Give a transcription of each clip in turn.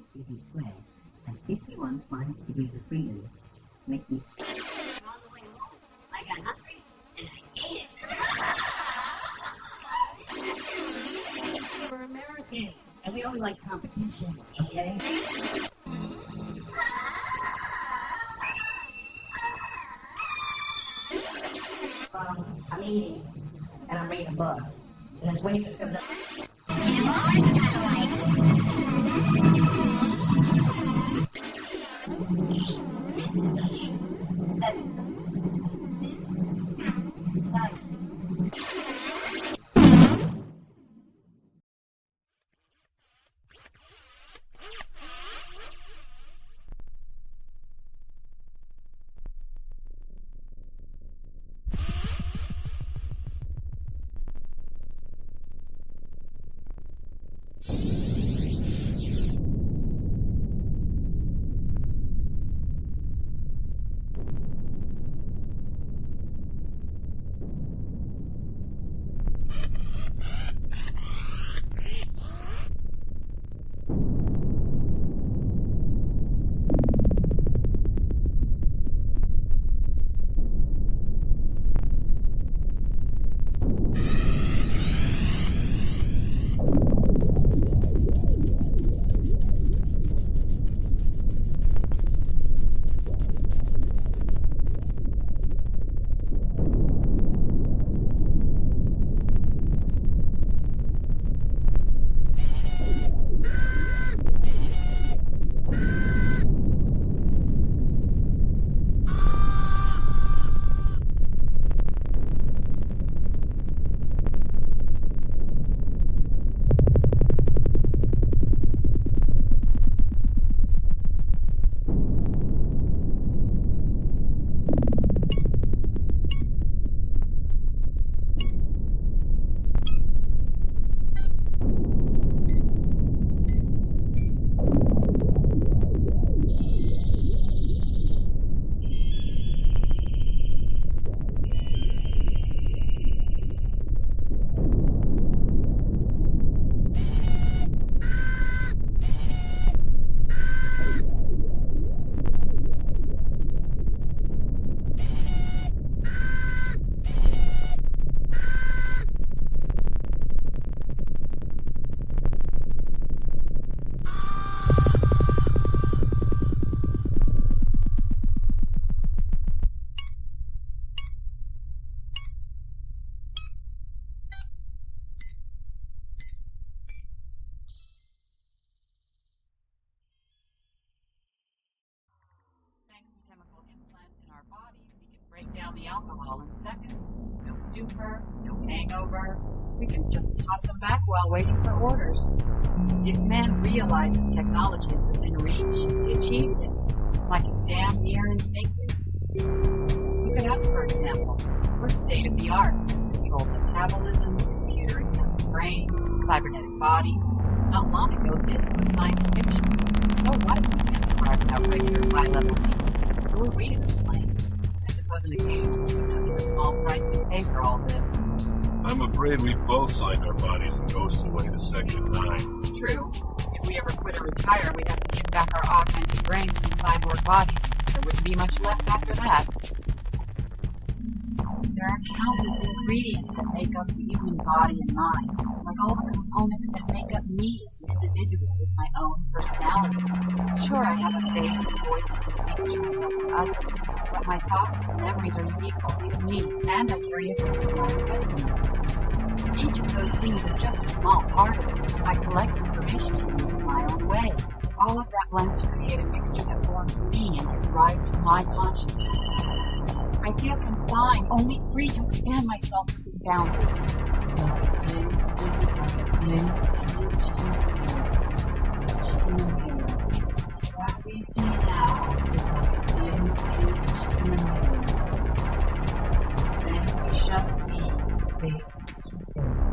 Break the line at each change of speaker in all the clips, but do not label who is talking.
CP squared has 51 minus degrees of freedom, making it. I got hungry and I ate it. We're Americans and we only like competition, okay? I'm eating and I'm reading a book, and this wave just comes up.
Thanks to chemical implants in our bodies, we can break down the alcohol in seconds. No stupor, no hangover. We can just toss them back while waiting for orders. If man realizes technology is within reach, he achieves it, like it's damn near instinctive. Look at us, for example. We're state-of-the-art. Controlled metabolisms, computer-enhanced brains, cybernetic bodies. Not long ago, this was science fiction. So what if we can't survive without regular high-level needs? Who are we to complain? I suppose an occasional tune-up is a small price to pay for all this.
I'm afraid we both signed our bodies and ghosts away to Section 9.
True. If we ever quit or retire, we'd have to give back our augmented brains and cyborg bodies. There wouldn't be much left after that. There are countless ingredients that make up the human body and mind, like all the components that make up me as an individual with my own personality. Sure, I have a face and voice to distinguish myself from others, but my thoughts and memories are unique only to me, and I carry a sense of my own destiny. Each of those things are just a small part of it. I collect information to use in my own way. All of that blends to create a mixture that forms me and gives rise to my consciousness. I feel confined, only free to expand myself within boundaries. So dim, it's like a dim image in the mirror. What we see now is like a dim image in the mirror. Then we shall see face to face.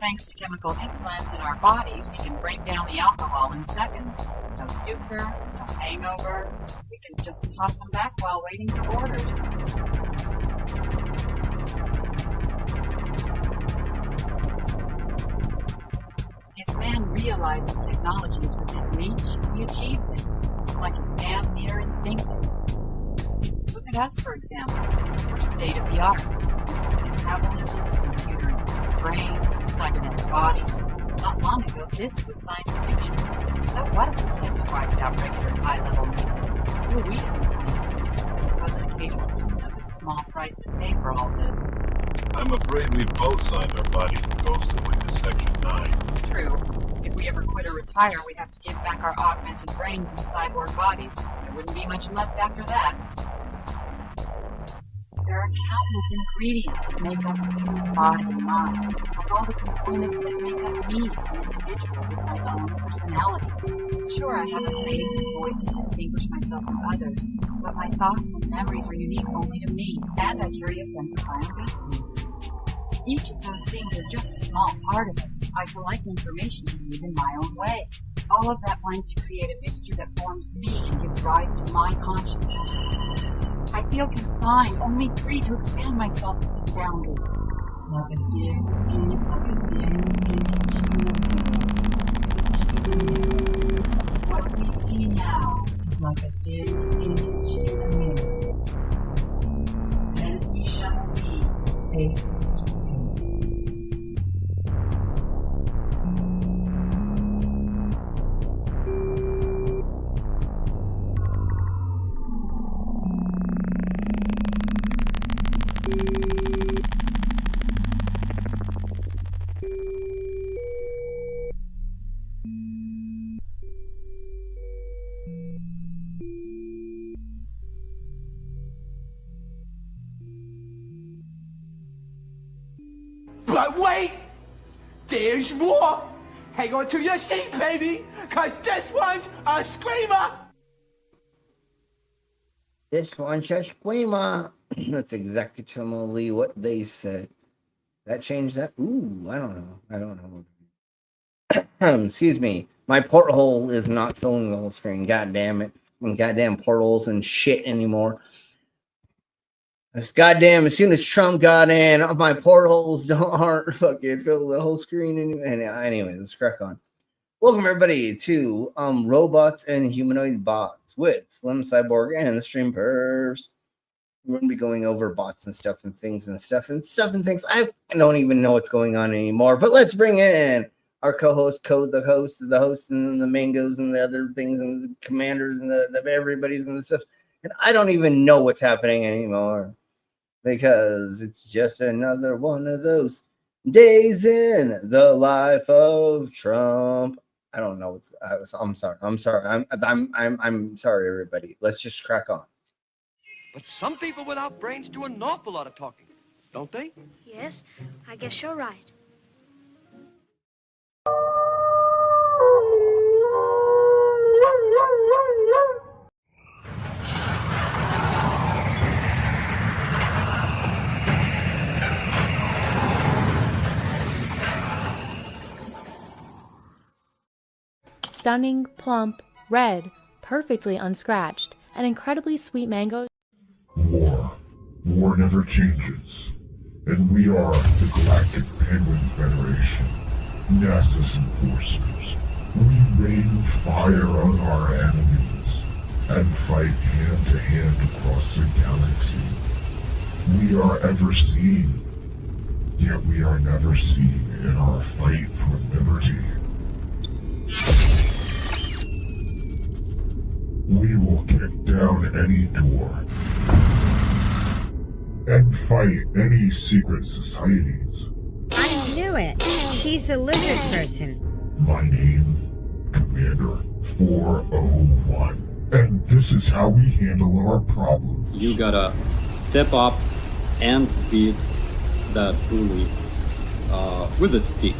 Thanks to chemical implants in our bodies, we can break down the alcohol in seconds. No stupor, no hangover. We can just toss them back while waiting for orders. If man realizes technology is within reach, he achieves it, like it's damn near instinctive. Look at us, for example. We're state-of-the-art. Metabolisms, computer-enhanced brains, cybernetic bodies. Not long ago, this was science fiction. So what if the kids wiped out regular high-level meals? Who are we to complain? I suppose an occasional tune-up is a small price to pay for all this.
I'm afraid we've both signed our bodies and ghosts away to Section 9.
True. If we ever quit or retire, we'd have to give back our augmented brains and cyborg bodies. There wouldn't be much left after that. There are countless ingredients that make up the human body and mind, like all the components that make up me as an individual with my own personality. Sure, I have a face and voice to distinguish myself from others, but my thoughts and memories are unique only to me, and I carry a sense of higher destiny. Each of those things are just a small part of it. I collect information to use in my own way. All of that blends to create a mixture that forms me and gives rise to my conscience. I feel confined, only free to expand myself within boundaries. It's like a dim image. What we see now is like a dim image in the mirror. Then we shall see face to face.
But wait! There's more! Hang on to your seat, baby! Cause this one's a screamer!
This one's a screamer. That's exactly what they said. That changed that? Ooh, I don't know. Excuse me. My porthole is not filling the whole screen. God damn it. Goddamn portholes and shit anymore. It's goddamn, as soon as Trump got in, my portholes aren't fucking fill the whole screen anyway, let's crack on. Welcome everybody to Robots and Humanoid Bots with Slim Cyborg and the Stream Pervs. We're gonna be going over bots and stuff and things and stuff. I don't even know what's going on anymore. But let's bring in our co-host, the host, and the mangoes and the other things and the commanders and the everybody's and the stuff. And I don't even know what's happening anymore. Because it's just another one of those days in the life of Trump. I don't know what's. I'm sorry. I'm sorry, everybody. Let's just crack on.
But some people without brains do an awful lot of talking, don't they?
Yes, I guess you're right.
Stunning, plump, red, perfectly unscratched, and incredibly sweet mangoes.
War never changes. And we are the Galactic Penguin Federation, NASA's enforcers. We rain fire on our enemies and fight hand to hand across the galaxy. We are ever seen, yet we are never seen in our fight for liberty. We will kick down any door and fight any secret societies.
I knew it. She's a lizard person.
My name, Commander 401. And this is how we handle our problems.
You gotta step up and beat that bully with a stick.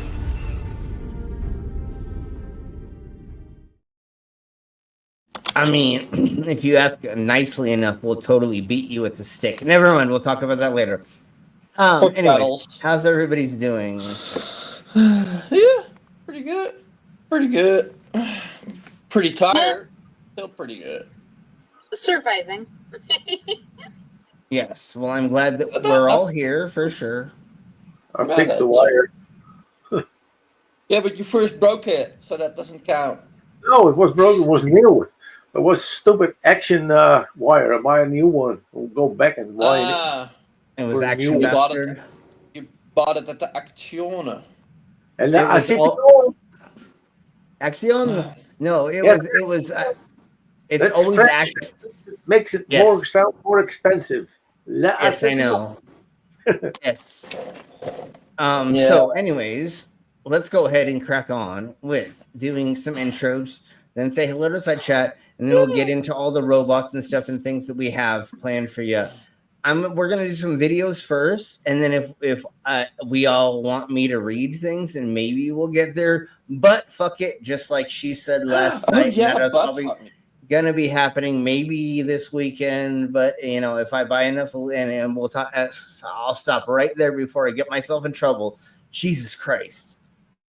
I mean, if you ask nicely enough, we'll totally beat you with a stick. Never mind, we'll talk about that later. Anyways, how's everybody's doing?
Yeah, pretty good. Pretty good. Pretty tired. Still pretty good.
Surviving.
Yes. Well, I'm glad that we're all here for sure.
I fixed the wire.
Yeah, but you first broke it, so that doesn't count.
No, it was broken. It was new. It was stupid action wire. I buy a new one. We'll go back and wire
it. It was action bastard.
You bought it at the Action.
And I see
Action? No, it was. It's always action.
It makes it sound more expensive.
Yes, I know. Yes. So, anyways, let's go ahead and crack on with doing some intros, then say hello to side chat, and then we'll get into all the robots and stuff and things that we have planned for you. We're gonna do some videos first, and then if we all want me to read things, and maybe we'll get there. But fuck it, just like she said last night, that's probably gonna be happening maybe this weekend. But if I buy enough, and we'll talk, I'll stop right there before I get myself in trouble. Jesus Christ.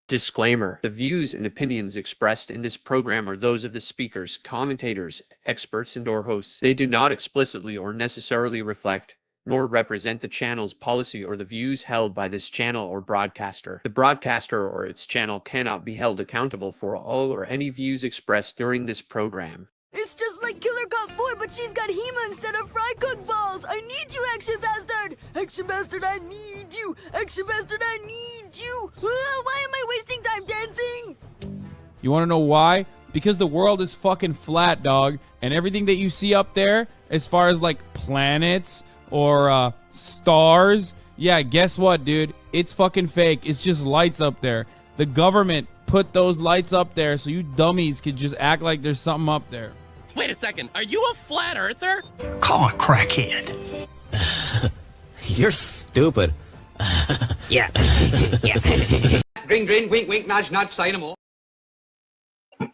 Disclaimer: the views and opinions expressed in this program are those of the speakers, commentators, experts, and/or hosts. They do not explicitly or necessarily reflect nor represent the channel's policy or the views held by this channel or broadcaster. The broadcaster or its channel cannot be held accountable for all or any views expressed during this program.
It's just like Killer Got 4, but she's got Hema instead of fry cook balls. I need you, Action Bastard. Action Bastard, I need you. Action Bastard, I need you. Why am I wasting time dancing?
You want to know why? Because the world is fucking flat, dog. And everything that you see up there, as far as like planets or stars, yeah, guess what, dude? It's fucking fake. It's just lights up there. The government put those lights up there so you dummies could just act like there's something up there.
Wait a second, are you a flat earther?
Call a crackhead. You're stupid. Yeah.
Green, green, wink, wink, nudge, nudge, say no more.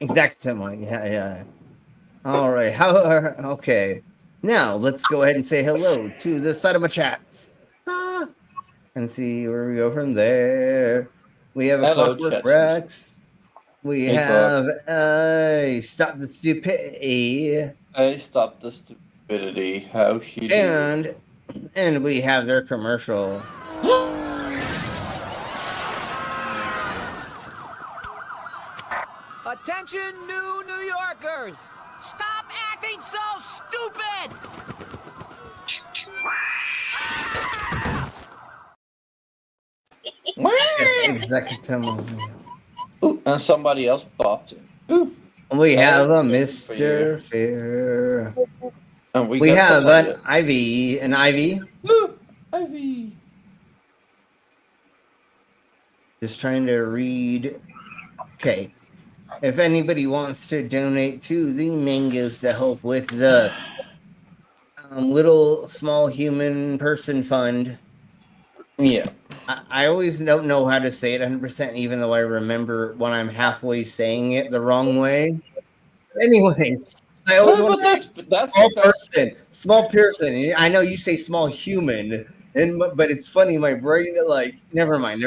Exactly. Yeah. All right. Okay. Now let's go ahead and say hello to the side of my chats. And see where we go from there. We have a Clockwork Rex. We have Stop the Stupidity.
Stop the Stupidity. How she do?
And we have their commercial.
Attention, new New Yorkers! Stop acting so stupid!
Yes, executive.
Ooh, and somebody else popped it. Ooh.
We have a Mr. Fair.
And
we have an Ivy.
Ooh, Ivy.
Just trying to read. Okay. If anybody wants to donate to the Mangoes to help with the little small human person fund.
Yeah.
I always don't know how to say it 100%, even though I remember when I'm halfway saying it the wrong way. Anyways, I always want to say small person. I know you say small human, but it's funny. My brain, never mind.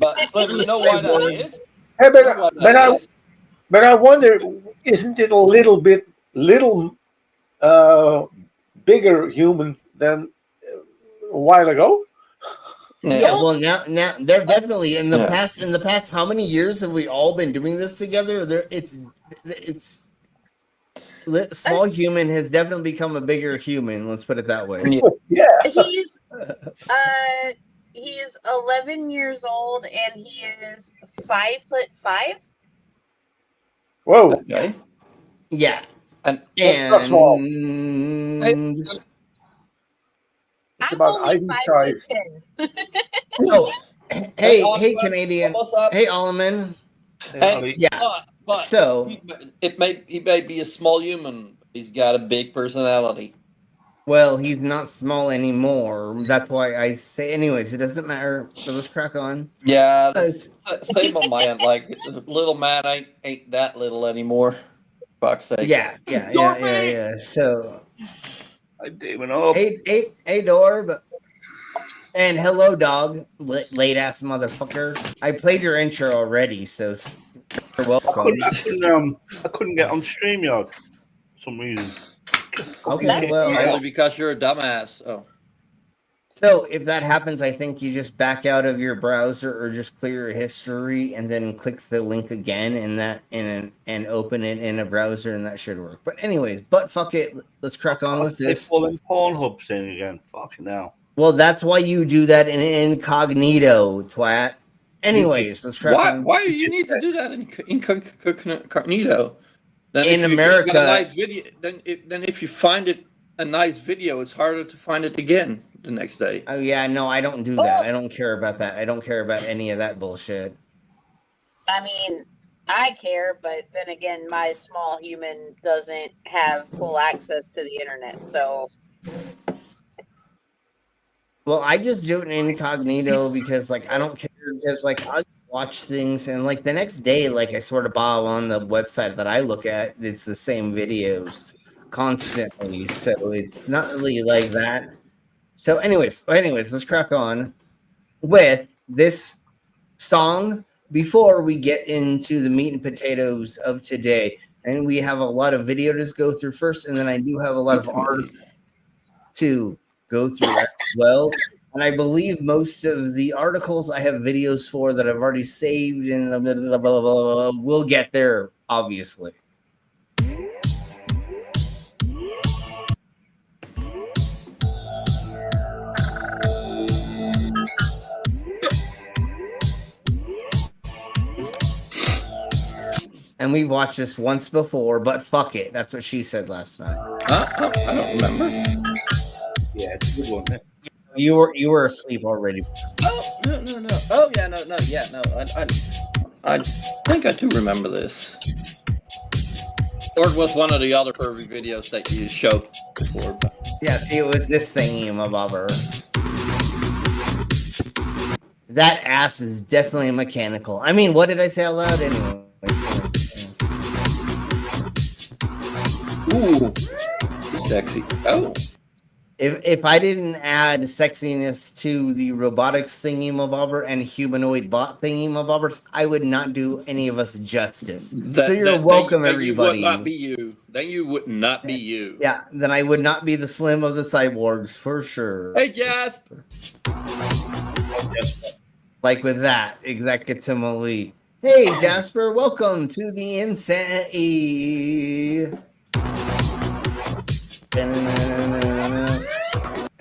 But you know why that is?
Hey, but I wonder, isn't it a little bigger human than a while ago?
Yeah, well, now they're definitely in the past. In the past, how many years have we all been doing this together? It's small human has definitely become a bigger human. Let's put it that way.
Yeah.
He's 11 years old and he is 5'5".
Whoa.
Okay.
Yeah.
And
that's not small. It's
I'm
about
only
Ivy size.
Oh, hey, Canadian. Hey, Alleman.
Hey,
yeah.
But
so
he may be a small human. He's got a big personality.
Well, he's not small anymore. That's why I say. Anyways, it doesn't matter. So let's crack on.
Yeah, same on my end. Like, little man ain't that little anymore. Fuck's sake.
Yeah. So.
I'm Damon up.
Hey, Dorb. And hello, dog, late ass motherfucker. I played your intro already, so you're welcome.
I couldn't get on StreamYard for some reason.
Okay, well,
only because you're a dumbass. Oh.
So if that happens, I think you just back out of your browser or just clear your history and then click the link again and open it in a browser, and that should work. But anyways, fuck it, let's crack on with this.
Well, then Pornhub thing again. Fucking hell.
Well, that's why you do that in incognito, twat. Anyways, let's crack on.
Why do you need to do that in incognito? Then
in
if
America,
you got a nice video, then if you find it a nice video, it's harder to find it again the next day.
Oh yeah, no, I don't do that. I don't care about that. I don't care about any of that bullshit.
I mean, I care, but then again, my small human doesn't have full access to the internet, so.
Well, I just do it in incognito because, like, I don't care. Because, like, I watch things, and like the next day, like, I sort of bob on the website that I look at. It's the same videos constantly, so it's not really like that. So, anyways, let's crack on with this song before we get into the meat and potatoes of today. And we have a lot of video to go through first, and then I do have a lot of art to go through as well. And I believe most of the articles I have videos for that I've already saved, and blah, blah, blah, blah, blah, we'll get there, obviously. And we've watched this once before, but fuck it. That's what she said last night.
I don't remember.
Yeah, it's a good one. Man.
You were asleep already.
Oh no. Oh yeah, no. I think I do remember this. Or it was one of the other pervy videos that you showed before. But...
Yeah, see, it was this thingy, my bobber. That ass is definitely mechanical. I mean, what did I say out loud anyway?
Ooh, sexy. Oh.
If I didn't add sexiness to the robotics thingy mabobber and humanoid bot thingy mabobbers, I would not do any of us justice. So you're welcome, everybody.
You would not be you. Then you would not be you.
Yeah, then I would not be the Slim of the cyborgs for sure.
Hey, Jasper.
Like with that, executively. Hey, Jasper, welcome to the Insanity.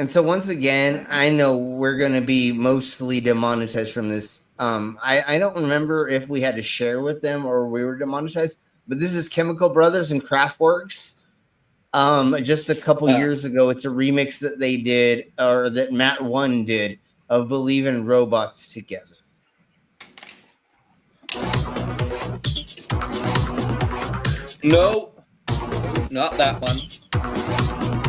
And so once again, I know we're going to be mostly demonetized from this. I don't remember if we had to share with them or we were demonetized, but this is Chemical Brothers and Kraftwerks. Just a couple years ago, it's a remix that they did, or that Matt One did, of Believe in Robots Together.
No, not that one.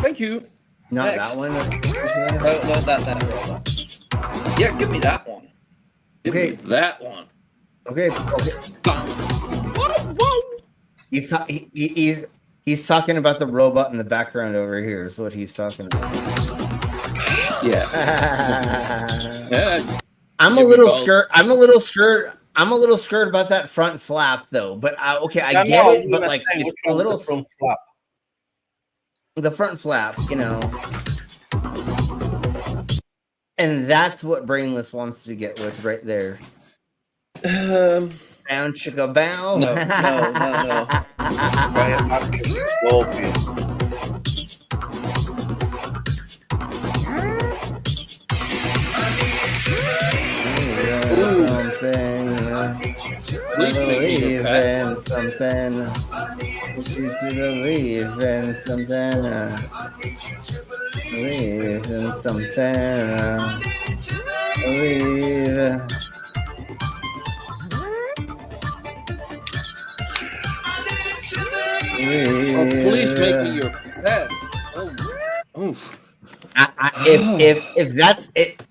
Thank you.
Not that one?
No, that robot. Yeah, give me that one. Give me that one.
Okay. He's talking about the robot in the background over here is what he's talking about.
Yeah.
I'm a little scared about that front flap though. But I get it, but like it's a little
front flap.
The front flap, you know. And that's what Brainless wants to get with right there. Bound chicka bow.
No.
Believe in something. You to believe in something. Believe in something. Believe.
Oh, please make me your pet. Oh.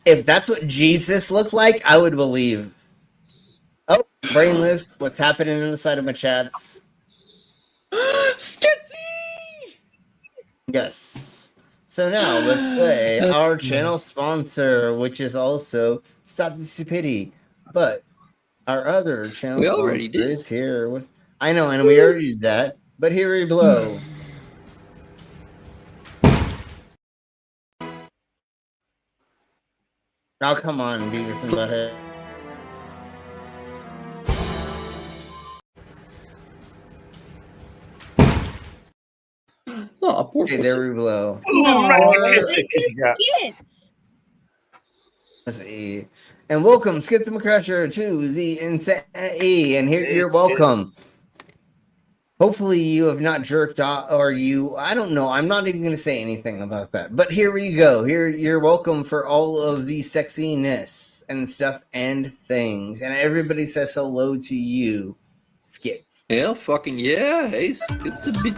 If that's what Jesus looked like, I would believe. Oh, Brainless, what's happening inside of my chats?
Skitsy!
Yes. So now let's play our channel sponsor, which is also Stop the Stupidity. But our other channel
We already
sponsor
did.
is here with. I know, and we already did that. But here we blow. Oh, come on, Beavis and Butthead.
Oh, poor
Okay, there we blow. Let's see. And welcome, Schism Crusher, to the Insanity. And here you're welcome. Hopefully you have not jerked off, or I don't know. I'm not even going to say anything about that. But here we go. Here you're welcome for all of the sexiness and stuff and things. And everybody says hello to you, Skits.
Yeah, fucking yeah. Hey, Skits a bit.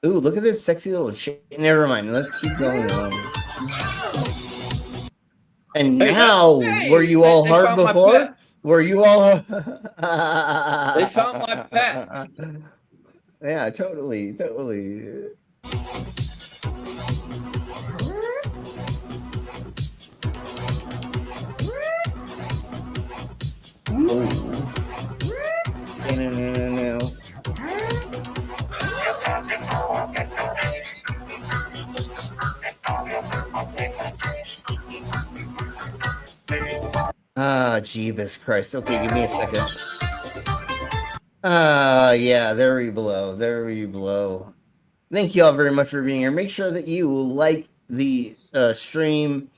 Ooh, look at this sexy little shit. Never mind. Let's keep going on. And now, were you all hard before? Were you all?
They found my pet.
Yeah, totally. No. Ah, Jeebus Christ. Okay, give me a second. Yeah, there we blow. Thank you all very much for being here. Make sure that you like the stream.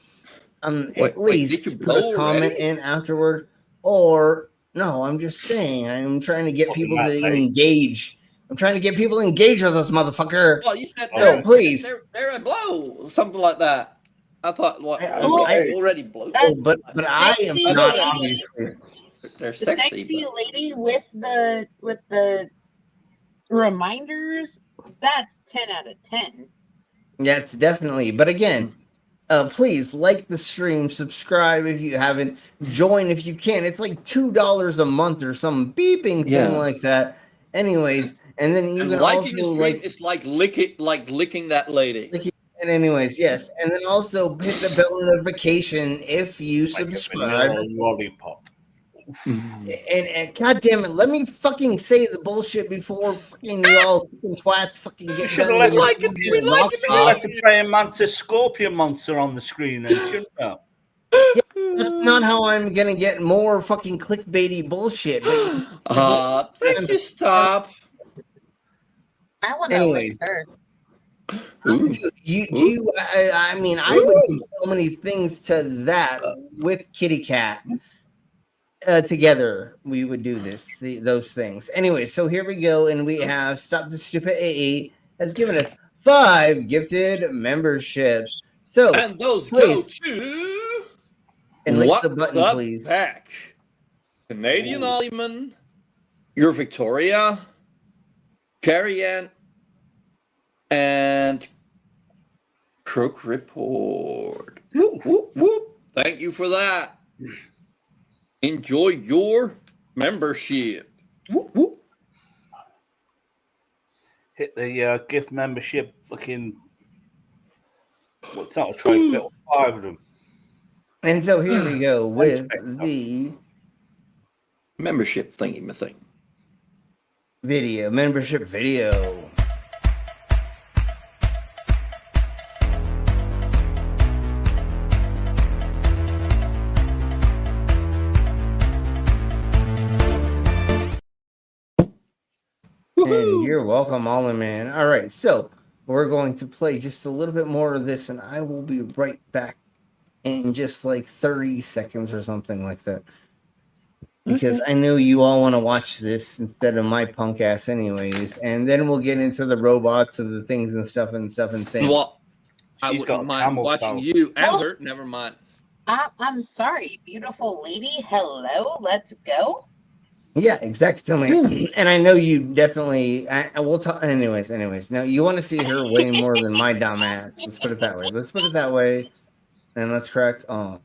At least put a comment in afterward. Or, no, I'm just saying, I'm trying to get people to engage. I'm trying to get people engaged with this motherfucker.
Well, you said
so, please.
They're a blow. Something like that. I thought, I already blow.
Oh, but I am not, obviously.
They're
The
sexy.
sexy lady with the reminders, that's 10 out of 10.
That's definitely. But again, please like the stream, subscribe if you haven't, join if you can. It's like $2 a month or some beeping thing like that. Anyways, and then you can also
it's like licking that lady.
And anyways, yes, and then also hit the bell notification if you subscribe.
Lollipop.
And God damn it, let me fucking say the bullshit before fucking you all fucking twats fucking get done.
We like to play a Mantis Scorpion monster on the screen, then, shouldn't you?
Yeah, that's not how I'm gonna get more fucking clickbaity bullshit.
Thank you, stop.
I want to lick her.
I mean, I would do so many things to that with Kitty Cat. Together, we would do those things. Anyway, so here we go, and we have Stop the Stupid AE has given us 5 gifted memberships. So,
and those
please,
go to
and lick the button, please.
Back. Canadian Ollyman, your Victoria, Carrie Ann, and Crook Report. Whoop, whoop, whoop. Thank you for that. Enjoy your membership. Whoop, whoop.
Hit the gift membership fucking. What's that? I'll try and fit 5 of them.
And so here we go with the
membership thingy, my thing.
Membership video. And you're welcome, Ollie Man. All right, so we're going to play just a little bit more of this, and I will be right back in just like 30 seconds or something like that. Because I know you all want to watch this instead of my punk ass anyways. And then we'll get into the robots of the things and stuff and things.
Well, I wouldn't mind watching you and her. Never mind.
I'm sorry, beautiful lady. Hello, let's go.
Yeah, exactly. And I know you definitely. I will talk. Anyways. Now you want to see her way more than my dumb ass. Let's put it that way. And let's crack on.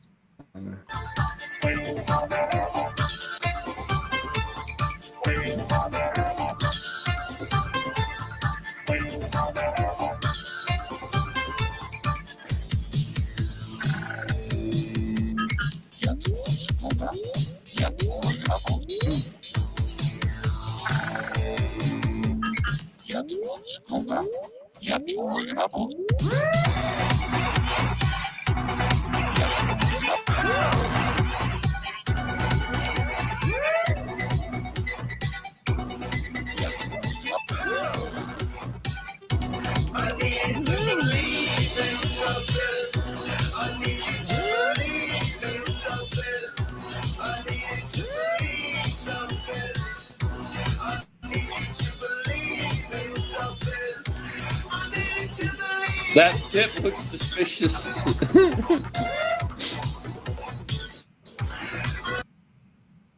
That tip looks suspicious.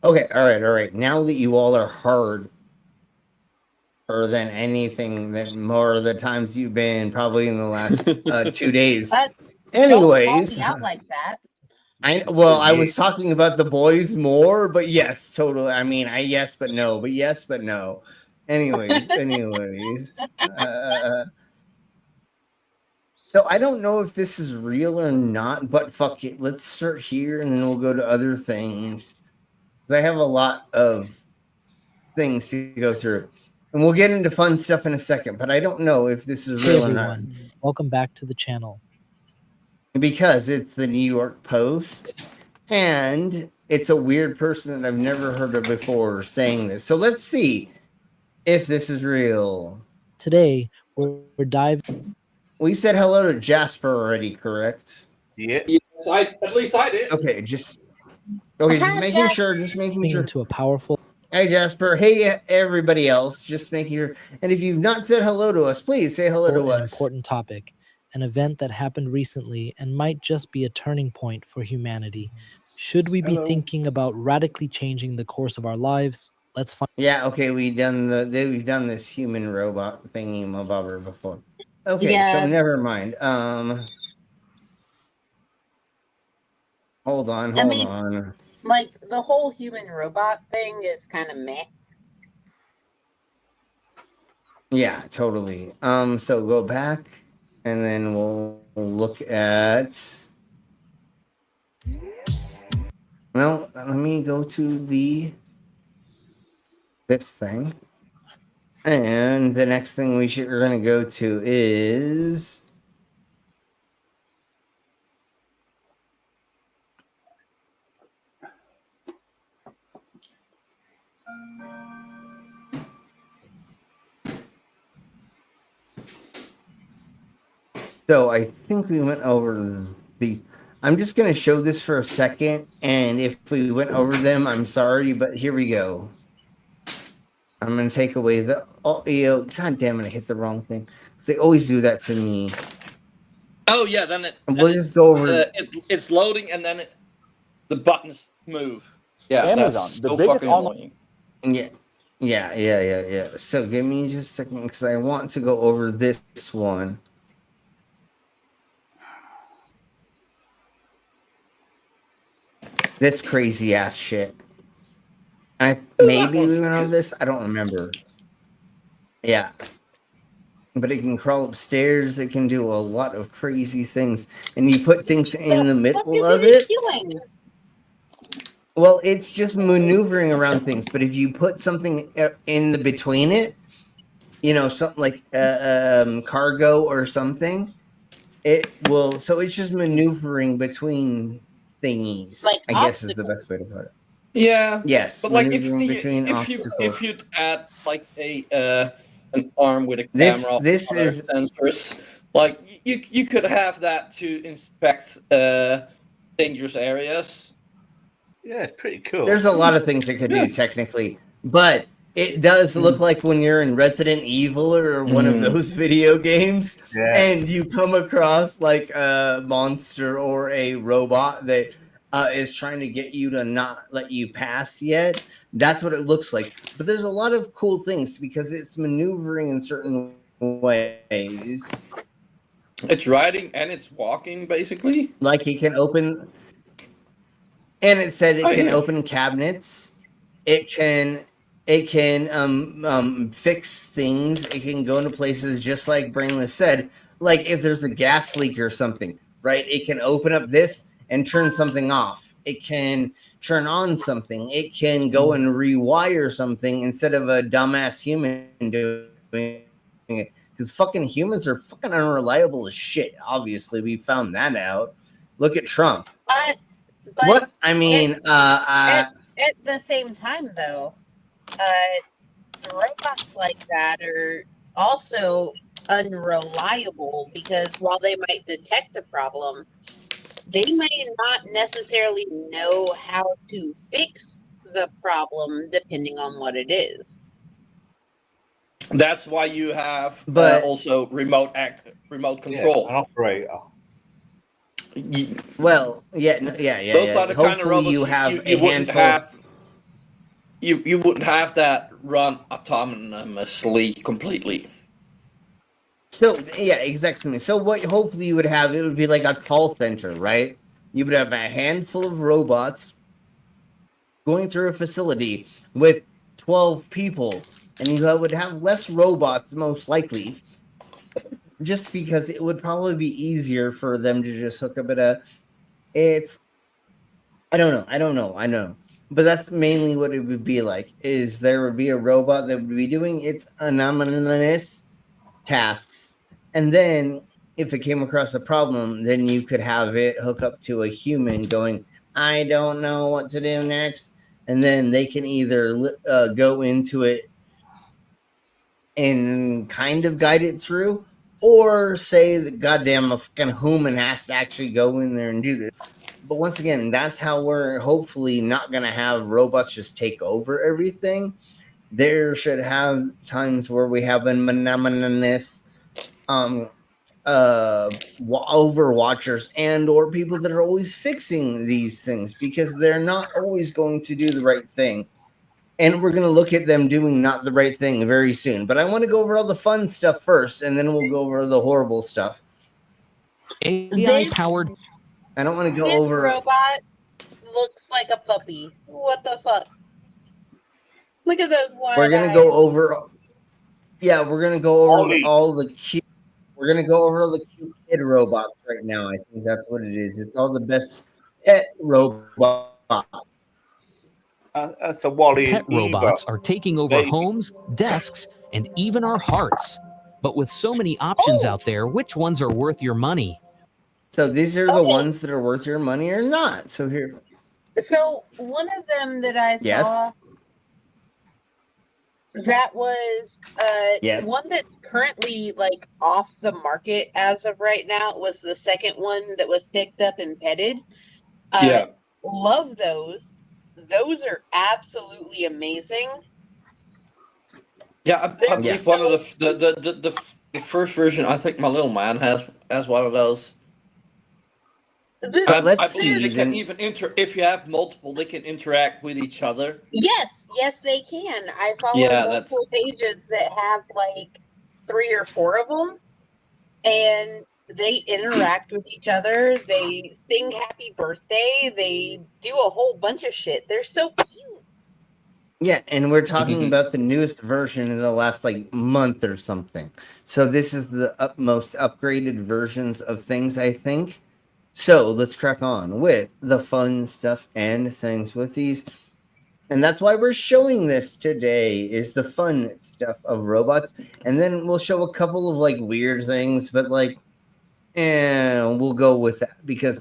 Okay, all right. Now that you all are harder than anything that more of the times you've been probably in the last 2 days. Anyways,
don't call me out like that.
I was talking about the boys more, but yes, totally. I mean, yes, but no, but yes, but no. Anyways. So I don't know if this is real or not, but fuck it. Let's start here and then we'll go to other things. I have a lot of things to go through. And we'll get into fun stuff in a second, but I don't know if this is real or not.
Welcome back to the channel.
Because it's the New York Post, and it's a weird person that I've never heard of before saying this. So let's see if this is real.
Today, we're diving.
We said hello to Jasper already, correct?
Yeah. Yes, at least I did.
Okay, just making sure.
Into a powerful.
Hey, Jasper. Hey, everybody else. Just making sure. And if you've not said hello to us, please say hello to us.
Important topic. An event that happened recently and might just be a turning point for humanity. Should we be thinking about radically changing the course of our lives? Let's find.
Yeah, okay, we've done this human robot thingy mabobber before. Okay,
Yeah.
so never mind. Hold on.
Like the whole human robot thing is kind of meh.
Yeah, totally. So go back and then we'll look at. No, let me go to this thing. And the next thing we're going to go to is so I think we went over these. I'm just going to show this for a second, and if we went over them, I'm sorry, but here we go. I'm going to take away the audio. God damn it, I hit the wrong thing. They always do that to me.
Oh, yeah, then
we'll just go over.
It's loading, and then the buttons move.
Yeah, Amazon, the biggest online.
Yeah. So give me just a second, because I want to go over this one. This crazy ass shit. Maybe we went over this. I don't remember. Yeah. But it can crawl upstairs. It can do a lot of crazy things. And you put things in the middle of it.
Doing?
Well, it's just maneuvering around things. But if you put something in the between it, something like cargo or something, it will. So it's just maneuvering between thingies.
Like
I guess is the best way to put it.
Yeah.
Yes.
But like if you'd add like an arm with a camera,
this is
sensors, like you could have that to inspect dangerous areas.
Yeah, it's pretty cool.
There's a lot of things it could do technically, but it does look like when you're in Resident Evil or one of those video games, and you come across like a monster or a robot that is trying to get you to not let you pass yet. That's what it looks like. But there's a lot of cool things because it's maneuvering in certain ways.
It's riding and it's walking, basically.
Like it can open, and it said it can open cabinets. It can fix things. It can go into places just like Brainless said. Like if there's a gas leak or something, right? It can open up this and turn something off. It can turn on something. It can go and rewire something instead of a dumbass human doing it. Because because fucking humans are fucking unreliable as shit. Obviously, we found that out. Look at Trump.
But
What I mean,
at the same time, though, robots like that are also unreliable because while they might detect a problem, they may not necessarily know how to fix the problem depending on what it is.
That's why you have also remote control.
An operator.
Well, yeah.
Those are the
Hopefully,
kind of robots
you have
you
a
wouldn't
handful.
have. You wouldn't have that run autonomously completely.
So yeah, exactly. So what? Hopefully, you would have it would be like a call center, right? You would have a handful of robots going through a facility with 12 people, and you would have less robots, most likely, just because it would probably be easier for them to just hook up at a. It's. I don't know. But that's mainly what it would be like. Is there would be a robot that would be doing its anonymous tasks, and then if it came across a problem, then you could have it hook up to a human going, I don't know what to do next, and then they can either go into it and kind of guide it through, or say that goddamn a fucking human has to actually go in there and do this. But once again, that's how we're hopefully not going to have robots just take over everything. There should have times where we have a monotonous overwatchers and or people that are always fixing these things, because they're not always going to do the right thing, and we're going to look at them doing not the right thing very soon. But I want to go over all the fun stuff first, and then we'll go over the horrible stuff.
AI powered.
I don't want to go
this
over.
Robot looks like a puppy. What the fuck? Look at those one.
We're gonna go over. Yeah, we're gonna go over all the cute. We're gonna go over all the cute kid robots right now. I think that's what it is. It's all the best pet robots.
That's a Wally.
Pet robots are taking over homes, desks, and even our hearts. But with so many options out there, which ones are worth your money?
So these are the ones that are worth your money or not. So here.
So one of them that I saw. That was one that's currently like off the market as of right now. It was the second one that was picked up and petted. Love those. Those are absolutely amazing.
Yeah, I believe one of the first version. I think my little man has one of those. I believe they can even if you have multiple, they can interact with each other.
Yes, they can. I follow multiple pages that have like 3 or 4 of them, and they interact with each other. They sing happy birthday. They do a whole bunch of shit. They're so cute.
Yeah, and we're talking about the newest version in the last like month or something. So this is the most upgraded versions of things, I think. So let's crack on with the fun stuff and things with these. And that's why we're showing this today, is the fun stuff of robots. And then we'll show a couple of like weird things, but like, we'll go with that, because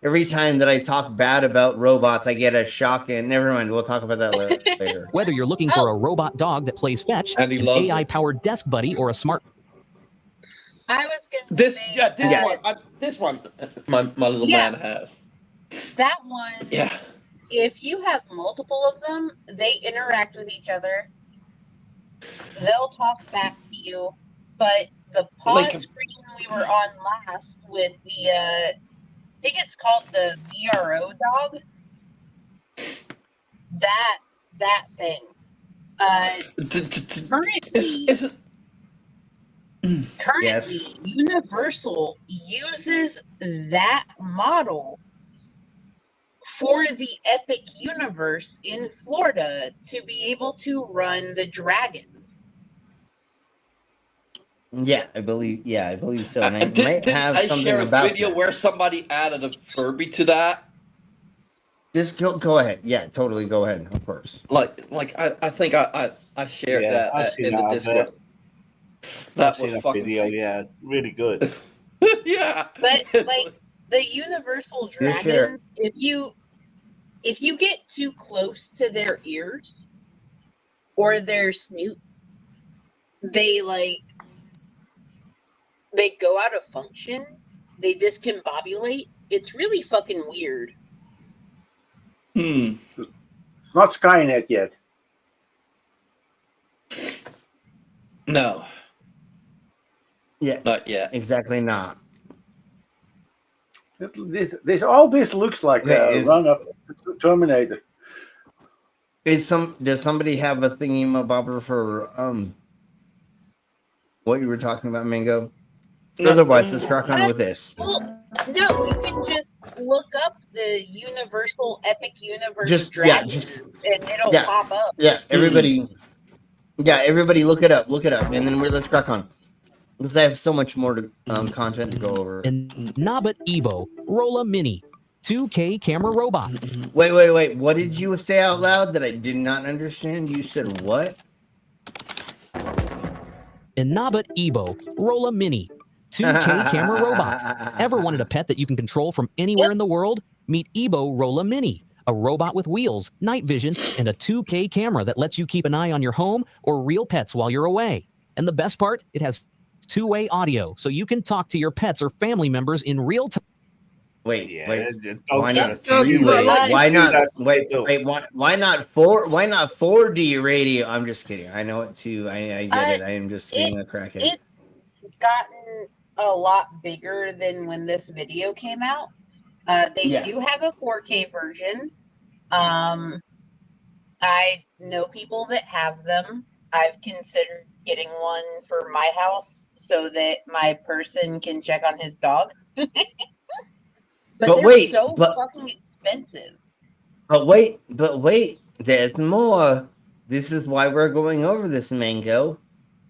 every time that I talk bad about robots, I get a shock. And never mind, we'll talk about that later.
Whether you're looking for a robot dog that plays fetch, an AI-powered desk buddy, or a smart...
I was gonna say
this one, my little man has.
That one.
Yeah.
If you have multiple of them, they interact with each other. They'll talk back to you. But the pause screen we were on last with the, I think it's called the VRO dog. That thing. Currently, Universal uses that model for the Epic Universe in Florida to be able to run the dragons.
Yeah, I believe so. And I might have something
share a
about
video
that.
where somebody added a Furby to that.
Just go ahead. Yeah, totally. Go ahead. Of course.
I think I shared that in the Discord. That
I've seen
was
that
fucking
video. Yeah, really good.
yeah.
But like the universal
You sure?
dragons, if you get too close to their ears or their snoot, they go out of function. They discombobulate. It's really fucking weird.
Hmm.
It's not Skynet yet.
No.
Yeah.
Not yet.
Exactly not.
All this looks like
Okay,
a run up to Terminator.
Does somebody have a thingy-mabobber for what you were talking about, Mango? Otherwise, let's rock on with this.
Well, no, you can just look up the Universal Epic Universe dragons, and it'll pop up.
Yeah, everybody. Yeah, everybody, look it up, and then let's crack on. Because I have so much more content to go over.
And Nabit Ebo, Rolla Mini, 2K camera robot.
Wait. What did you say out loud that I did not understand? You said what?
And Nabit Ebo, Rolla Mini, 2K camera robot. Ever wanted a pet that you can control from anywhere in the world? Meet Ebo Rolla Mini, a robot with wheels, night vision, and a 2K camera that lets you keep an eye on your home or real pets while you're away. And the best part, it has two-way audio, so you can talk to your pets or family members in real time.
Wait.
Why
not 3-way? Why not? Why not 4D radio? I'm just kidding. I know it too. I get it. I am just being a crackhead.
It's gotten a lot bigger than when this video came out. They do have a 4K version. I know people that have them. I've considered getting one for my house so that my person can check on his dog. But they're so fucking expensive.
But wait, there's more. This is why we're going over this, Mango.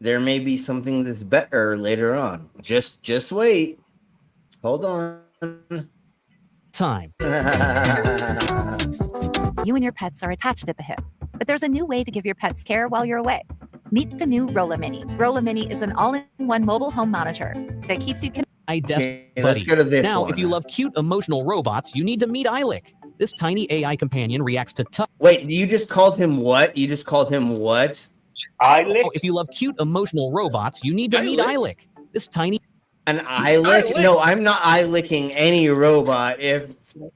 There may be something that's better later on. Just wait. Hold on.
Time.
You and your pets are attached at the hip, but there's a new way to give your pets care while you're away. Meet the new Rolla Mini. Rolla Mini is an all-in-one mobile home monitor that keeps you connected.
Let's go to this
Now,
one.
if you love cute, emotional robots, you need to meet Eilic. This tiny AI companion reacts to touch.
Wait, you just called him what? You just called him what?
Eilic?
Oh, if you love cute, emotional robots, you need to meet Eilic. This tiny...
An Eilic? No, I'm not Eilicking any robot.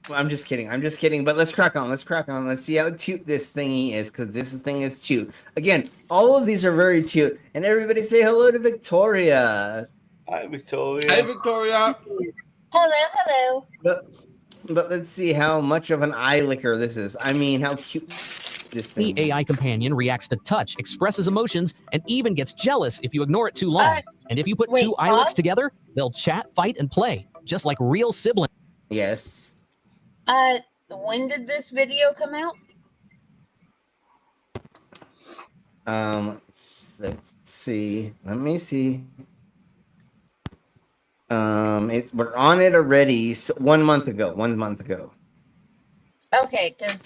I'm just kidding. But let's crack on. Let's see how cute this thingy is, because this thing is cute. Again, all of these are very cute. And everybody say hello to Victoria.
Hi, Victoria.
Hey, Victoria.
Hello.
But let's see how much of an eye licker this is. I mean, how cute this thing
The AI companion reacts to touch, expresses emotions, and even gets jealous if you ignore it too long. And if you put two Eilics together, they'll chat, fight, and play, just like real siblings.
Yes.
When did this video come out?
Let's see. Let me see. We're on it already. 1 month ago. 1 month ago.
Okay, because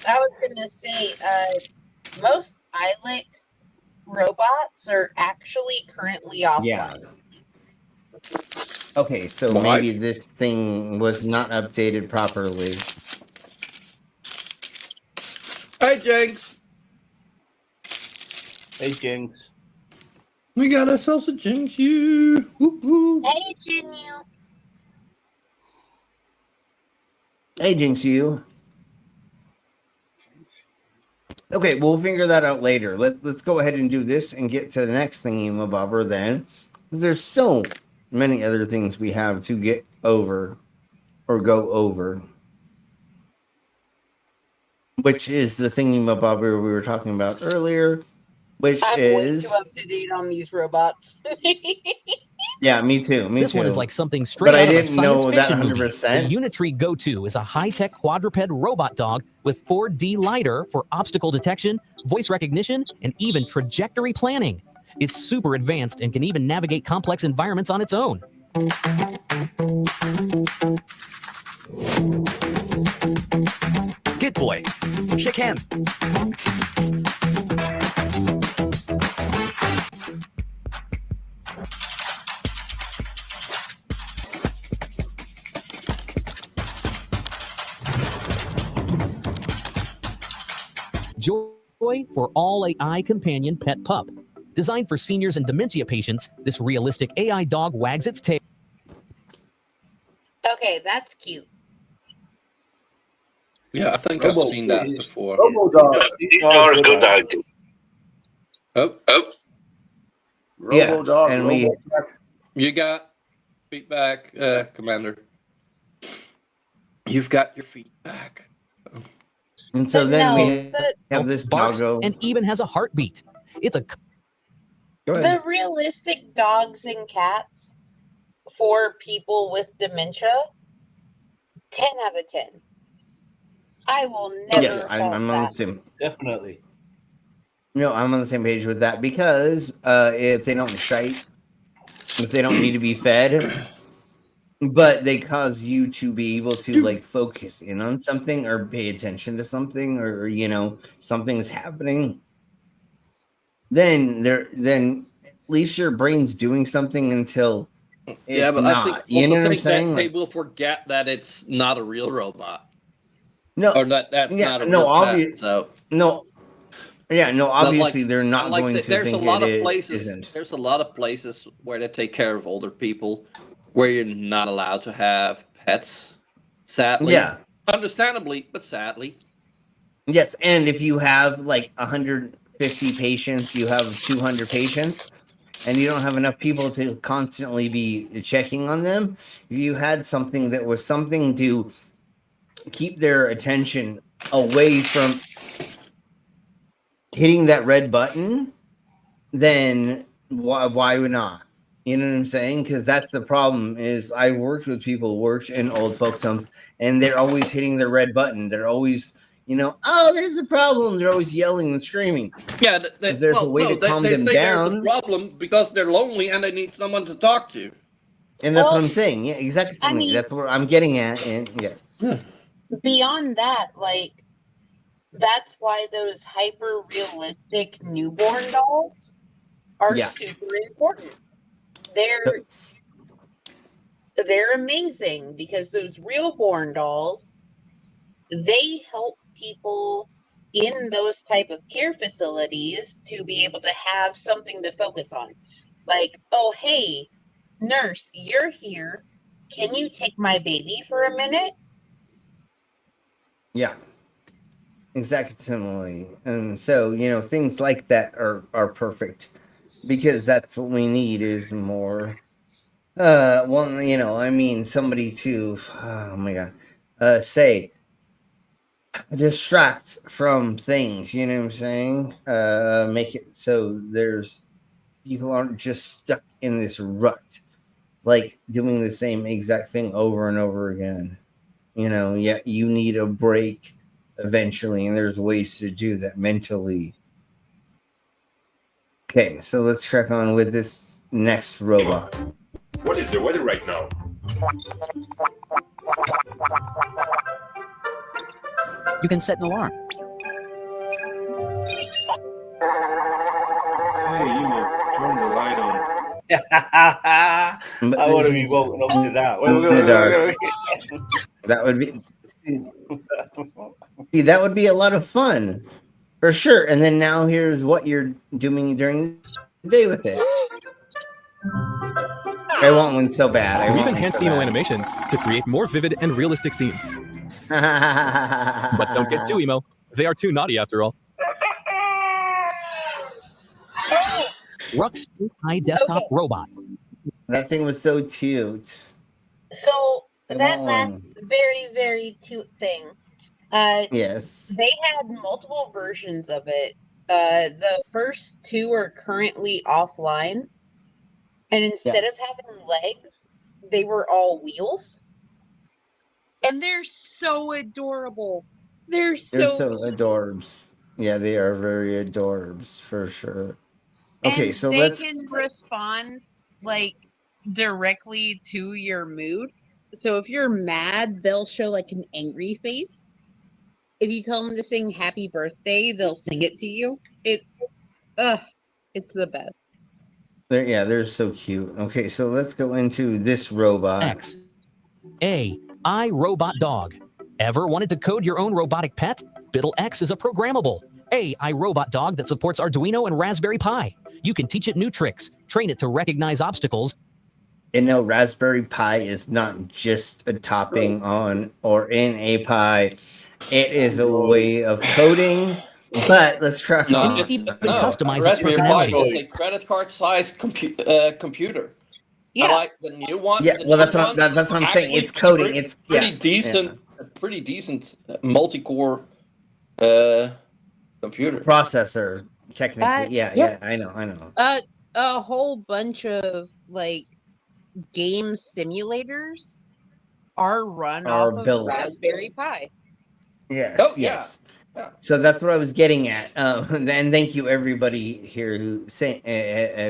I was gonna say, most Eilic robots are actually currently offline.
Yeah. Okay, so maybe this thing was not updated properly.
Hey, Jinx.
Hey, Jinx.
We got ourselves a Jinx you.
Hey, Jinx.
Hey, Jinx you. Okay, we'll figure that out later. Let's go ahead and do this and get to the next thingy-mabobber then. Because there's so many other things we have to get over or go over. Which is the thingy-mabobber we were talking about earlier. Which
I'm
is...
way too up to date on these robots.
Yeah, me too.
This one is like something straight
But
out
I
of a
didn't
science
know that
fiction movie.
100%.
The Unitree Go-To is a high-tech quadruped robot dog with 4D LiDAR for obstacle detection, voice recognition, and even trajectory planning. It's super advanced and can even navigate complex environments on its own.
Good boy. Shake hand.
Joy for all AI companion pet pup. Designed for seniors and dementia patients, this realistic AI dog wags its tail.
Okay, that's cute.
Yeah, I think I've seen that before.
Robo dog.
These dogs good dog.
Oh.
Robo dog.
and
Robo
You got feedback, Commander. You've got your feedback.
And so
But
then
no,
we have this
barks
doggo.
and even has a heartbeat. It's a
the realistic dogs and cats for people with dementia, 10 out of 10. I will never.
Yes, I'm on the same.
Definitely.
No, I'm on the same page with that because if they don't shite, if they don't need to be fed, but they cause you to be able to like focus in on something or pay attention to something, or something's happening, then at least your brain's doing something until it's
but
not.
I think
You know what I'm
that
saying?
they will forget that it's not a real robot.
No,
or that's not a real pet. So
obviously they're not going to
there's
think
a lot
it
of places.
isn't.
There's a lot of places where they take care of older people, where you're not allowed to have pets. Sadly, understandably, but sadly.
Yes, and if you have like 150 patients, you have 200 patients, and you don't have enough people to constantly be checking on them. If you had something that was something to keep their attention away from hitting that red button, then why would not? You know what I'm saying? Because that's the problem. Is I worked with people who worked in old folks' homes, and they're always hitting the red button. They're always, oh, there's a problem. They're always yelling and screaming.
Yeah,
if there's a way to calm them down,
there's a problem because they're lonely and they need someone to talk to.
And that's what I'm saying. Yeah, exactly.
I mean,
that's what I'm getting at. And yes,
beyond that, like, that's why those hyper realistic newborn dolls are super important. They're amazing because those real-born dolls, they help people in those type of care facilities to be able to have something to focus on. Like, oh, hey, nurse, you're here. Can you take my baby for a minute?
Yeah, exactly. And so, things like that are perfect because that's what we need is more. Somebody to, oh my God, say, distract from things, you know what I'm saying? Make it so people aren't just stuck in this rut, like doing the same exact thing over and over again. You need a break eventually, and there's ways to do that mentally. Okay, so let's check on with this next robot.
What is the weather right now?
You can set an alarm.
Hey, turn the light on.
I want to be woken up to that.
That would be that would be a lot of fun for sure. And then now here's what you're doing during the day with it. I want one so bad.
We've enhanced emo animations to create more vivid and realistic scenes. But don't get too emo. They are too naughty after all.
Ruck's high desktop robot.
That thing was so cute.
So that last very, very cute thing.
Yes.
They had multiple versions of it. The first two are currently offline. And instead of having legs, they were all wheels. And they're so adorable. They're so
adorbs. Yeah, they are very adorbs for sure. Okay,
and
so
they
let's
can respond like directly to your mood. So if you're mad, they'll show like an angry face. If you tell them to sing happy birthday, they'll sing it to you. It's the best.
They're so cute. Okay, so let's go into this robot.
X. A. iRobot Dog. Ever wanted to code your own robotic pet? Biddle X is a programmable, AI robot dog that supports Arduino and Raspberry Pi. You can teach it new tricks, train it to recognize obstacles.
And no, Raspberry Pi is not just a topping on or in a pie. It is a way of coding. But let's crack on.
Customize its
Raspberry Pi
personality.
is a credit card sized computer. I like the new one.
Yeah,
the
well,
new
that's what
one
I'm
is
saying. It's
actually
coding. It's
pretty
yeah,
decent.
yeah.
A pretty decent multi-core computer
Processor. Technically,
That-
yeah, I know.
A whole bunch of like game simulators are run
Are
off of
built.
Raspberry Pi.
Yes,
Oh,
yes.
yeah.
So that's what I was getting at. And thank you everybody here who have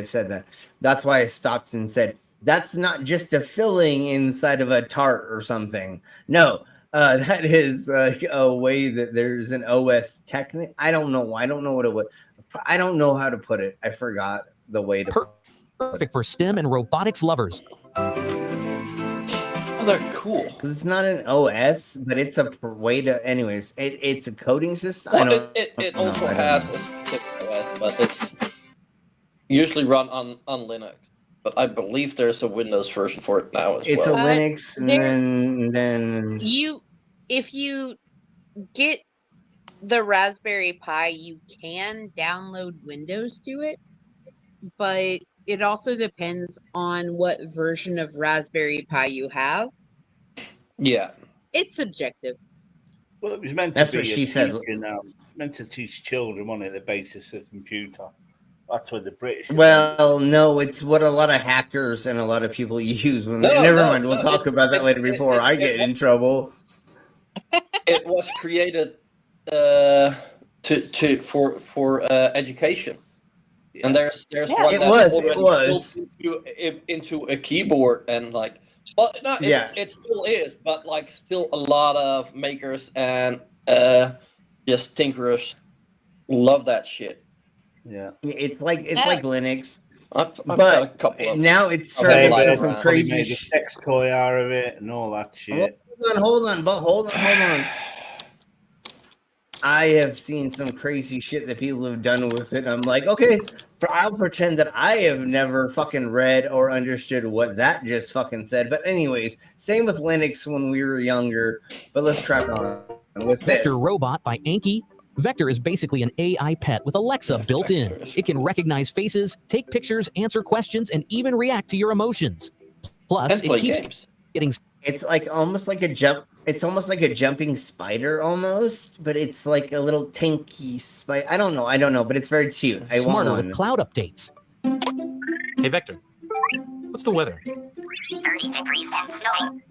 said that. That's why I stopped and said that's not just a filling inside of a tart or something. No, that is like a way that there's an OS technique. I don't know what it would. I don't know how to put it. I forgot the way to.
Perfect for STEM and robotics lovers.
Oh, they're cool.
Because it's not an OS, but it's a way to. Anyways, it's a coding system.
Well, it also has a specific OS, but it's usually run on Linux. But I believe there's a Windows version for it now as well.
It's a Linux, and then
if you get the Raspberry Pi, you can download Windows to it, but it also depends on what version of Raspberry Pi you have.
Yeah.
It's subjective.
Well, it was meant to
That's
be
what she said.
Meant to teach children on it the basis of computer. That's what the British.
Well, no, it's what a lot of hackers and a lot of people use when they. Never mind. We'll talk about that later before I get in trouble.
It was created for education. And there's one
It
that's
was
already built into a keyboard and like, well, no, it still is, but like still a lot of makers and just tinkerers love that shit.
Yeah,
it's like Linux,
I've got a
but
couple of
now it's starting to some crazy
made a sex toy out of it and all that shit.
Hold on. I have seen some crazy shit that people have done with it. I'm like, okay, I'll pretend that I have never fucking read or understood what that just fucking said. But anyways, same with Linux when we were younger. But let's crack on with this.
Vector Robot by Anki. Vector is basically an AI pet with Alexa built in. It can recognize faces, take pictures, answer questions, and even react to your emotions. Plus, it keeps getting.
It's like almost like a jump. It's almost like a jumping spider, almost, but it's like a little tanky spider. I don't know, but it's very cute. I want
Smarter
one.
with cloud updates.
Hey, Vector, what's the weather?
30 degrees and snowing.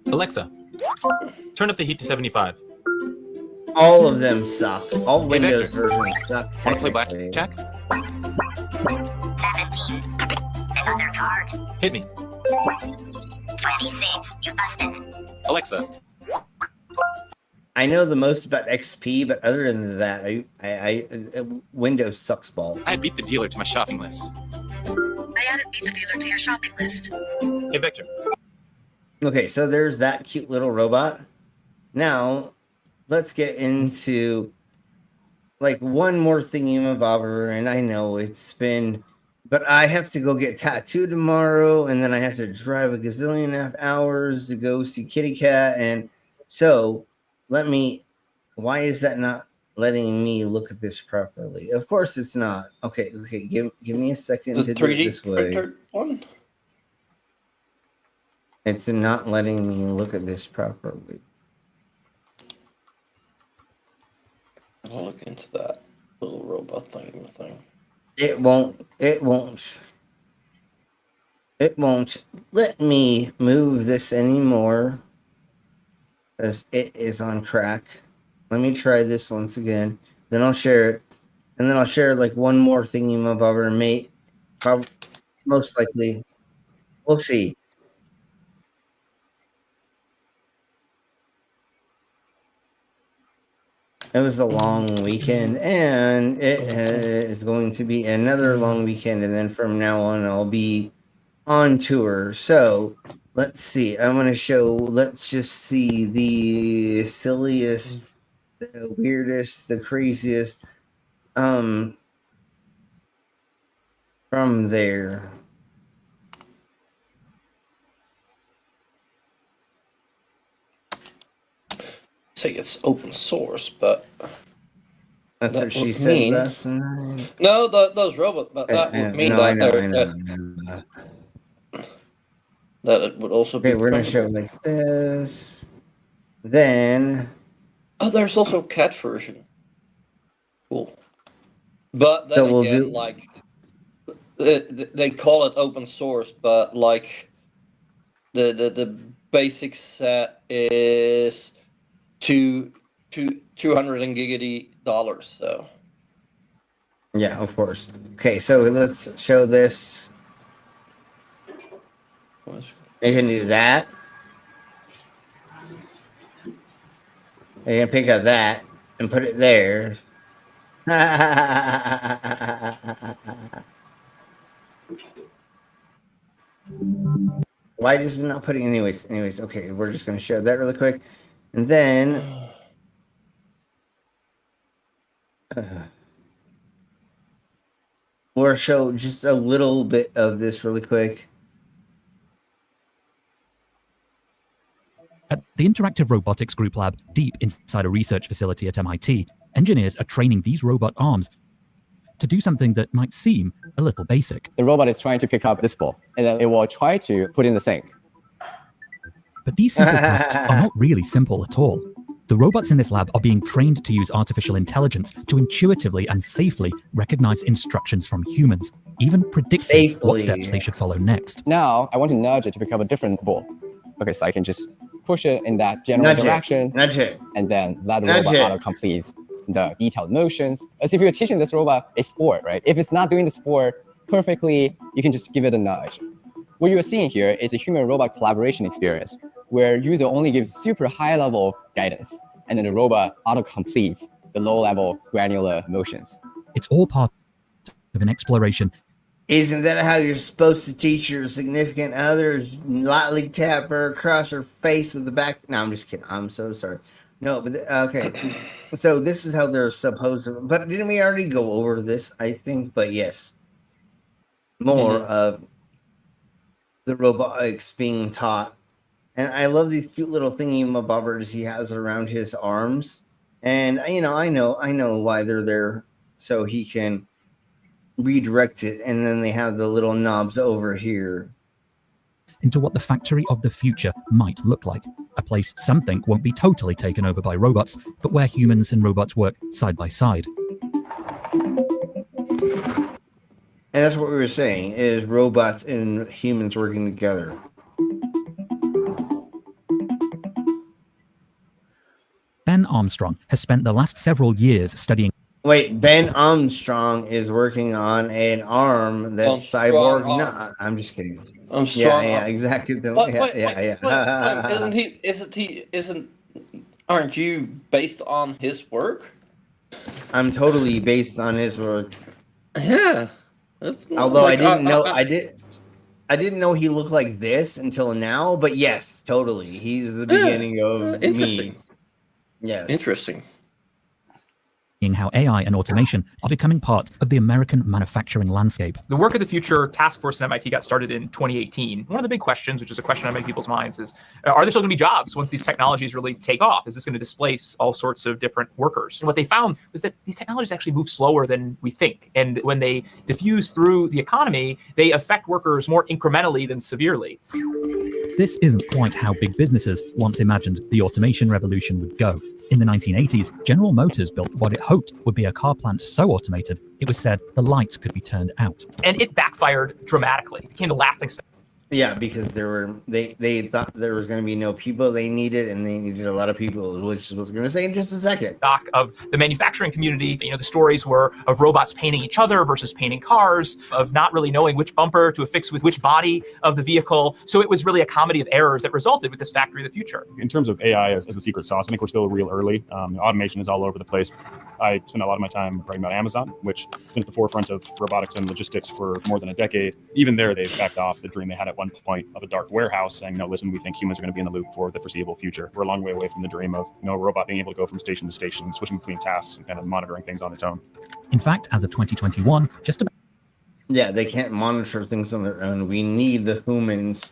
Alexa, turn up the heat to 75.
All of them suck. All
Hey,
Windows
Vector.
versions suck.
Want to play
Technically.
blackjack?
17. Another card.
Hit me.
26. You busted.
Alexa,
I know the most about XP, but other than that, I Windows sucks balls.
I beat the dealer to my shopping list.
I added beat the dealer to your shopping list.
Hey, Vector.
Okay, so there's that cute little robot. Now, let's get into like one more thingy-mabobber, and I know it's been, but I have to go get tattooed tomorrow, and then I have to drive a gazillion and a half hours to go see Kitty Cat, and so why is that not letting me look at this properly? Of course it's not. Okay, give me a second to do it this way.
One?
It's not letting me look at this properly.
I'll look into that little robot thing.
It won't let me move this anymore as it is on crack. Let me try this once again. Then I'll share it. And then I'll share like one more thingy-mabobber and most likely. We'll see. It was a long weekend, and it is going to be another long weekend, and then from now on, I'll be on tour. So Let's see. I'm gonna show. Let's just see the silliest, the weirdest, the craziest. From there.
Say it's open source, but
that's
that
what she
would
said
mean-
last night.
No, those robots, but that would mean
no, I
that
know.
that it would also be.
Okay, we're gonna show like this. Then.
Oh, there's also cat version. Cool. But then
So we'll
again,
do-
like they call it open source, but like the basic set is $200 giggity. So
Yeah, of course. Okay, so let's show this. You can do that. You can pick up that and put it there. Why is it not putting anyways? Okay, we're just gonna show that really quick. And then we'll show just a little bit of this really quick.
At the Interactive Robotics Group Lab, deep inside a research facility at MIT, engineers are training these robot arms to do something that might seem a little basic.
The robot is trying to pick up this ball, and then it will try to put in the sink.
But these simple tasks are not really simple at all. The robots in this lab are being trained to use artificial intelligence to intuitively and safely recognize instructions from humans, even predicting what steps they should follow next.
Now, I want to nudge it to pick up a different ball. Okay, so I can just push it in that general direction.
Nudge it.
And then that
Nudge
robot
it.
auto-completes the detailed motions. As if you're teaching this robot a sport, right? If it's not doing the sport perfectly, you can just give it a nudge. What you're seeing here is a human-robot collaboration experience where user only gives super high-level guidance, and then the robot auto-completes the low-level granular motions.
It's all part of an exploration.
Isn't that how you're supposed to teach your significant other? Lightly tap her across her face with the back. No, I'm just kidding. I'm so sorry. No, but okay. So this is how they're supposed to. But didn't we already go over this? I think. But yes, more of the robotics being taught. And I love these cute little thingy bobbers he has around his arms. And I know why they're there, so he can redirect it. And then they have the little knobs over here
into what the factory of the future might look like. A place some think won't be totally taken over by robots, but where humans and robots work side by side.
And that's what we were saying, is robots and humans working together.
Ben Armstrong has spent the last several years studying.
Wait, Ben Armstrong is working on an arm that's cyborg. No, I'm just kidding. Yeah, exactly.
Aren't you based on his work?
I'm totally based on his work.
Yeah.
Although I didn't know he looked like this until now, but yes, totally. He's the beginning of me. Yes.
Interesting.
How AI and automation are becoming part of the American manufacturing landscape.
The Work of the Future task force at MIT got started in 2018. One of the big questions, which is a question on many people's minds, is are there still going to be jobs once these technologies really take off? Is this going to displace all sorts of different workers? And what they found was that these technologies actually move slower than we think. And when they diffuse through the economy, they affect workers more incrementally than severely.
This isn't quite how big businesses once imagined the automation revolution would go. In the 1980s, General Motors built what it hoped would be a car plant so automated, it was said the lights could be turned out.
And it backfired dramatically. It became the laughing stock.
Yeah, because they thought there was going to be no people they needed, and they needed a lot of people, which is what I was going to say in just a second.
Of the manufacturing community, the stories were of robots painting each other versus painting cars, of not really knowing which bumper to affix with which body of the vehicle. So it was really a comedy of errors that resulted with this factory of the future.
In terms of AI as a secret sauce, I think we're still real early. Automation is all over the place. I spend a lot of my time writing about Amazon, which has been at the forefront of robotics and logistics for more than a decade. Even there, they've backed off the dream they had at one point of a dark warehouse saying, no, listen, we think humans are going to be in the loop for the foreseeable future. We're a long way away from the dream of, a robot being able to go from station to station, switching between tasks and kind of monitoring things on its own.
In fact, as of 2021, just about...
Yeah, they can't monitor things on their own. We need the humans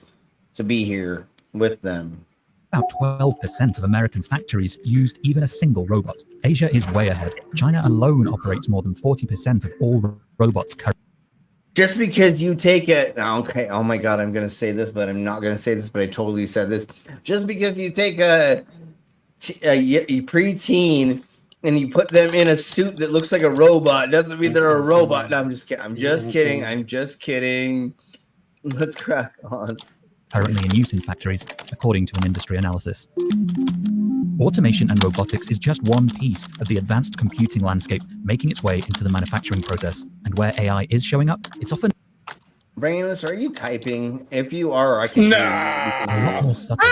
to be here with them.
About 12% of American factories used even a single robot. Asia is way ahead. China alone operates more than 40% of all robots currently.
Just because you take okay, oh my God, I'm going to say this, but I'm not going to say this, but I totally said this. Just because you take a preteen and you put them in a suit that looks like a robot doesn't mean they're a robot. No, I'm just kidding. I'm just kidding. Let's crack on.
Currently in use in factories, according to an industry analysis. Automation and robotics is just one piece of the advanced computing landscape making its way into the manufacturing process. And where AI is showing up, it's often...
Brandon, are you typing? If you are, I can hear you.
A lot more subtle.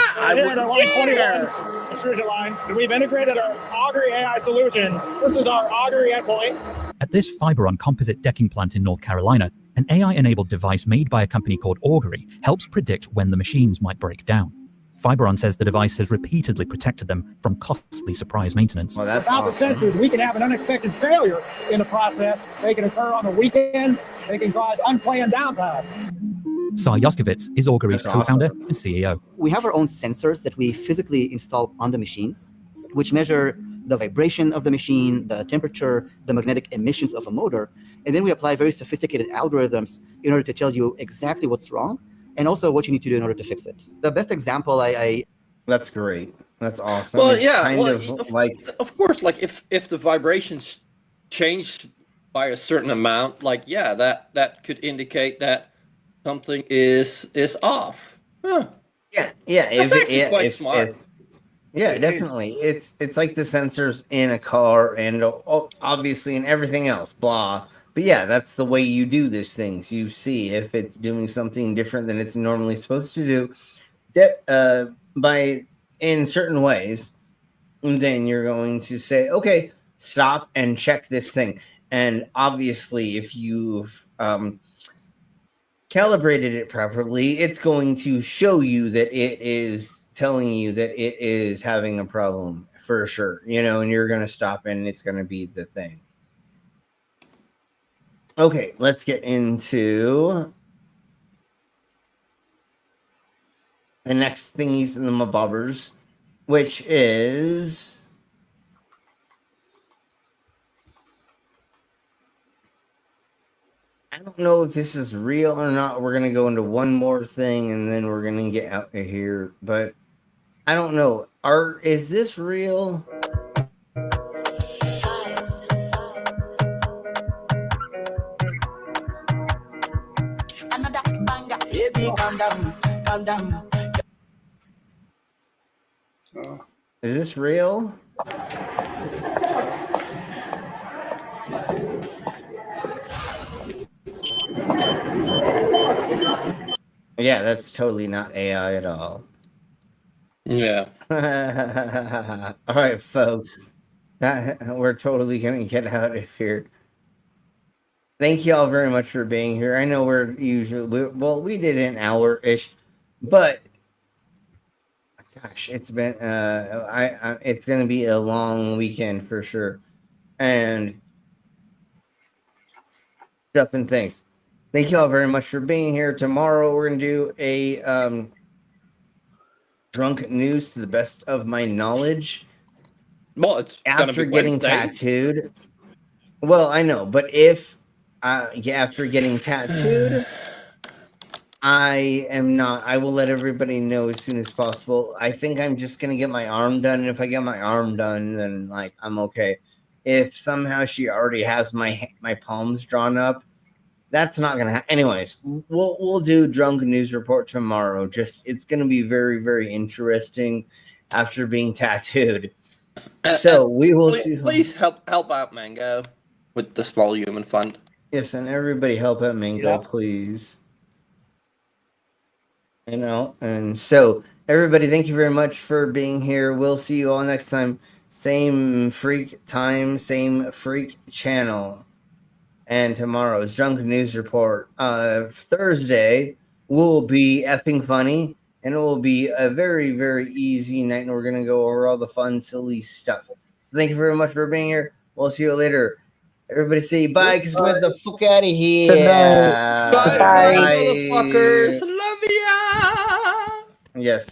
Extrusion line. We've integrated our Augury AI solution. This is our Augury endpoint.
At this Fiberon composite decking plant in North Carolina, an AI-enabled device made by a company called Augury helps predict when the machines might break down. Fiberon says the device has repeatedly protected them from costly surprise maintenance.
Well, that's
Without
awesome.
the sensors, we can have an unexpected failure in the process. They can occur on the weekend. They can cause unplanned downtime.
Sai Yoskovitz is Augury's
That's
co-founder
awesome.
and CEO.
We have our own sensors that we physically install on the machines, which measure the vibration of the machine, the temperature, the magnetic emissions of a motor, and then we apply very sophisticated algorithms in order to tell you exactly what's wrong and also what you need to do in order to fix it. The best example
That's great. That's awesome.
Well,
It's
yeah,
kind of like,
of course, like if the vibrations change by a certain amount, like that could indicate that something is off. Huh.
Yeah.
That's actually quite smart.
Yeah, definitely. It's like the sensors in a car and obviously in everything else, blah. But yeah, that's the way you do these things. You see if it's doing something different than it's normally supposed to do, in certain ways. And then you're going to say, okay, stop and check this thing. And obviously, if you've calibrated it properly, it's going to show you that it is telling you that it is having a problem for sure, and you're going to stop and it's going to be the thing. Okay, let's get into the next thingies in the mabobbers, which is I don't know if this is real or not. We're going to go into one more thing and then we're going to get out of here. But I don't know. Is this real?
Baby, calm down.
Is this real? Yeah, that's totally not AI at all.
Yeah.
All right, folks. We're totally going to get out of here. Thank you all very much for being here. I know we did an hour-ish, but gosh, it's been it's going to be a long weekend for sure. And stuff and things. Thank you all very much for being here. Tomorrow we're going to do a drunk news to the best of my knowledge.
Well, it's
after getting tattooed. Well, I know, but if after getting tattooed, I will let everybody know as soon as possible. I think I'm just going to get my arm done. And if I get my arm done, then I'm okay. If somehow she already has my palms drawn up, that's not going to happen. Anyways, we'll do drunk news report tomorrow. It's going to be very, very interesting after being tattooed. So we will see.
Please help out Mango with the Small Human Fund.
Yes, and everybody help out Mango, please. And so everybody, thank you very much for being here. We'll see you all next time. Same freak time, same freak channel. And tomorrow's Drunk News Report. Thursday, will be effing funny, and it will be a very, very easy night, and we're going to go over all the fun, silly stuff. So thank you very much for being here. We'll see you later. Everybody say bye, because we're the fuck out of here.
Bye, motherfuckers. Love ya.
Yes.